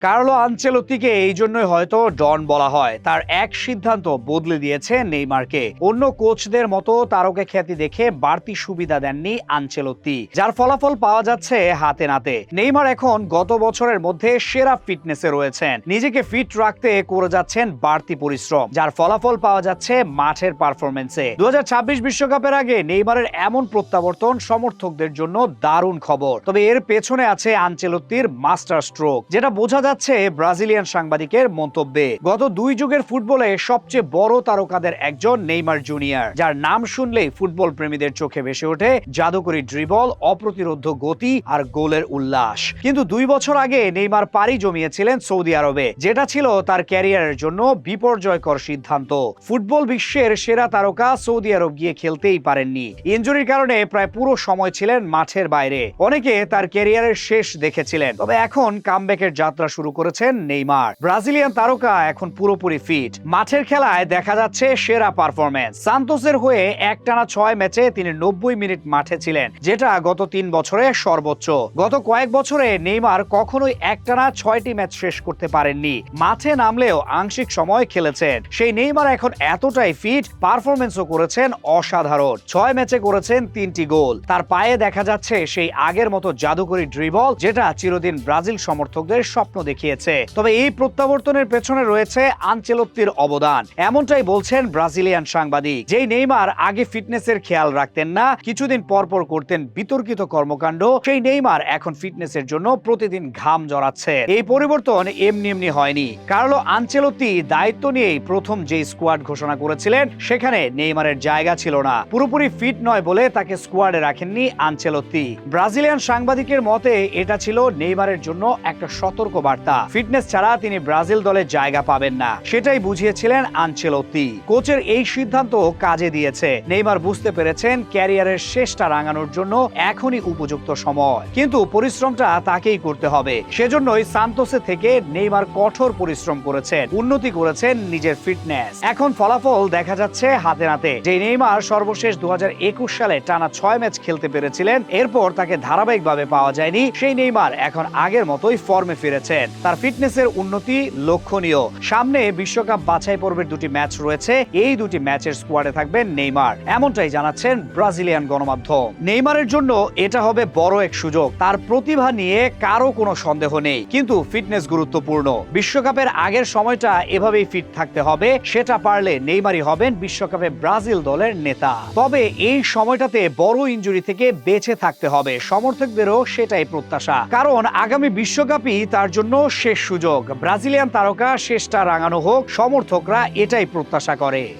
Carlo আনচেলত্তিকে এই জন্যই হয়তো ডন বলা হয়। তার এক সিদ্ধান্ত বদলে দিয়েছে নেইমারকে। অন্য কোচদের মতো তারকা খ্যাতি দেখে বাড়তি সুবিধা দেননি আনচেলত্তি, যার ফলাফল পাওয়া যাচ্ছে হাতে নাতে। নেইমার এখন গত বছরের মধ্যে সেরা ফিটনেসে রয়েছেন। নিজেকে ফিট রাখতে করে যাচ্ছেন বাড়তি পরিশ্রম, যার ফলাফল পাওয়া যাচ্ছে মাঠের পারফরমেন্সে। 2026 বিশ্বকাপের আগে নেইমারের এমন প্রত্যাবর্তন সমর্থকদের জন্য দারুণ খবর। তবে এর পেছনে আছে আনচেলত্তির মাস্টার স্ট্রোক, যেটা বোঝা যাচ্ছে ব্রাজিলিয়ান সাংবাদিকের মন্তব্যে। গত 2 যুগের ফুটবলে সবচেয়ে বড় তারকাদের একজন নেইমার জুনিয়র, যার নাম শুনলেই ফুটবল প্রেমীদের চোখে ভেসে ওঠে জাদুকরী ড্রিবল, অপ্রতিরোধ্য গতি আর গোলের উল্লাস। কিন্তু 2 বছর আগে নেইমার পাড়ি জমিয়েছিলেন সৌদি আরবে, যেটা ছিল তার ক্যারিয়ারের জন্য বিপর্যয়কর সিদ্ধান্ত। ফুটবল বিশ্বের সেরা তারকা সৌদি আরব গিয়ে খেলতেই পারেননি। ইনজুরির কারণে প্রায় পুরো সময় ছিলেন মাঠের বাইরে। অনেকে তার ক্যারিয়ারের শেষ দেখেছিলেন। তবে এখন কামব্যাকের যাত্রা শুরু করেছেন নেইমার। ব্রাজিলিয়ান তারকা এখন পুরোপুরি ফিট। মাঠের খেলায় দেখা যাচ্ছে সেরা পারফরম্যান্স। সান্তোসের হয়ে একটানা 6 ম্যাচে তিনি 90 মিনিট মাঠে ছিলেন, যেটা গত 3 বছরে সর্বোচ্চ। গত কয়েক বছরে নেইমার কখনোই একটানা 6টি ম্যাচ শেষ করতে পারেননি। মাঠে নামলেও আংশিক সময় খেলেছেন। সেই নেইমার এখন এতটাই ফিট, পারফরম্যান্সও করেছেন অসাধারণ। 6 ম্যাচে করেছেন 3টি গোল। তার পায়ে দেখা যাচ্ছে সেই আগের মতো জাদুকরী ড্রিবল, যেটা চিরদিন ব্রাজিল সমর্থকদের স্বপ্ন দেখিয়েছে। তবে এই প্রত্যাবর্তনের পেছনে রয়েছে আনচেলত্তির অবদান, এমনটাই বলছেন ব্রাজিলিয়ান সাংবাদিক। যেই নেইমার আগে ফিটনেসের খেয়াল রাখতেন না, কিছুদিন পর পর করতেন বিতর্কিত কর্মকাণ্ড, সেই নেইমার এখন ফিটনেসের জন্য প্রতিদিন ঘাম জড়াচ্ছে। এই পরিবর্তন এমনি এমনি হয়নি। কার্লো আনচেলত্তি দায়িত্ব নিয়েই প্রথম যে স্কোয়াড ঘোষণা করেছিলেন, সেখানে নেইমারের জায়গা ছিল না। পুরোপুরি ফিট নয় বলে তাকে স্কোয়াডে রাখেননি আনচেলত্তি। ব্রাজিলিয়ান সাংবাদিকের মতে এটা ছিল নেইমারের জন্য একটা সতর্ক বার্তা। ফিটনেস ছাড়া তিনি ব্রাজিল দলে জায়গা পাবেন না, সেটাই বুঝিয়েছিলেন আনচেলত্তি। কোচের এই সিদ্ধান্ত কাজে দিয়েছে। নেইমার বুঝতে পেরেছেন ক্যারিয়ারের শেষটা রাঙানোর জন্য এখনই উপযুক্ত সময়। কিন্তু পরিশ্রমটা তাকেই করতে হবে। সেজন্যই সান্তোসে থেকে নেইমার কঠোর পরিশ্রম করেছেন, উন্নতি করেছেন নিজের ফিটনেস। এখন ফলাফল দেখা যাচ্ছে হাতে নাতে। যে নেইমার সর্বশেষ 2021 সালে টানা 6 ম্যাচ খেলতে পেরেছিলেন, এরপর তাকে ধারাবাহিকভাবে পাওয়া যায়নি, সেই নেইমার এখন আগের মতোই ফর্মে ফিরেছেন। তার ফিটনেসের উন্নতি লক্ষণীয়। সামনে বিশ্বকাপ বাছাই পর্বের 2টি ম্যাচ রয়েছে। এই 2টি ম্যাচের স্কোয়াডে থাকবেন নেইমার, এমনটাই জানাচ্ছেন ব্রাজিলিয়ান গণমাধ্যম। নেইমারের জন্য এটা হবে বড় এক সুযোগ। তার প্রতিভা নিয়ে কারো কোনো সন্দেহ নেই, কিন্তু ফিটনেস গুরুত্বপূর্ণ। বিশ্বকাপের আগের সময়টা এভাবেই ফিট থাকতে হবে। সেটা পারলে নেইমারই হবেন বিশ্বকাপে ব্রাজিল দলের নেতা। তবে এই সময়টাতে বড় ইনজুরি থেকে বেঁচে থাকতে হবে। সমর্থকদেরও সেটাই প্রত্যাশা, কারণ আগামী বিশ্বকাপই তার জন্য শেষ সুযোগ। ব্রাজিলিয়ান তারকা শেষটা রাঙানো হোক, সমর্থকরা এটাই প্রত্যাশা করে।